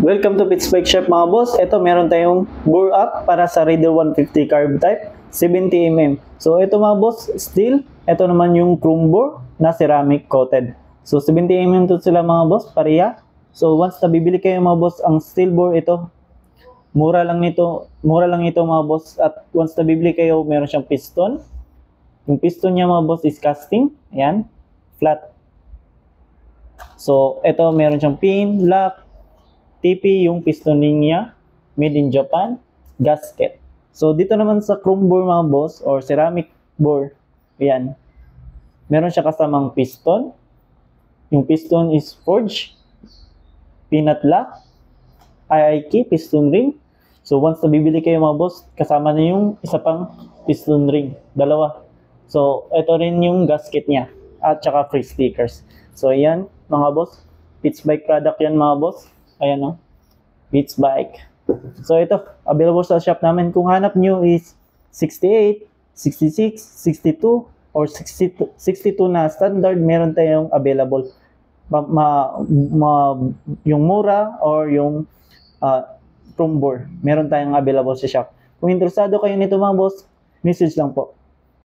Welcome to Pits Bike Shop mga boss. Ito meron tayong bore up para sa Raider 150 carb type 70mm. So ito mga boss, steel. Ito naman yung chrome bore na ceramic coated. So 70mm to sila mga boss, pareha. So once na bibili kayo mga boss, ang steel bore ito, mura lang ito mga boss. At once na bibili kayo, meron siyang piston. Yung piston niya mga boss is casting. Ayan, flat. So ito meron siyang pin, lock, TP yung piston niya, made in Japan, gasket. So dito naman sa chrome bore mga boss or ceramic bore, ayan, meron siya kasamang piston. Yung piston is forged, peanut lock, IIK, piston ring. So once na bibili kayo mga boss, kasama na yung isa pang piston ring, dalawa. So ito rin yung gasket niya at saka free stickers. So ayan mga boss, Pits Bike product yan mga boss. Ayan o, Pits Bike. So ito, available sa shop namin. Kung hanap nyo is 68, 66, 62, or 62 na standard, meron tayong available. Yung mura or yung chrome bore, meron tayong available sa shop. Kung interesado kayo nito mga boss, message lang po.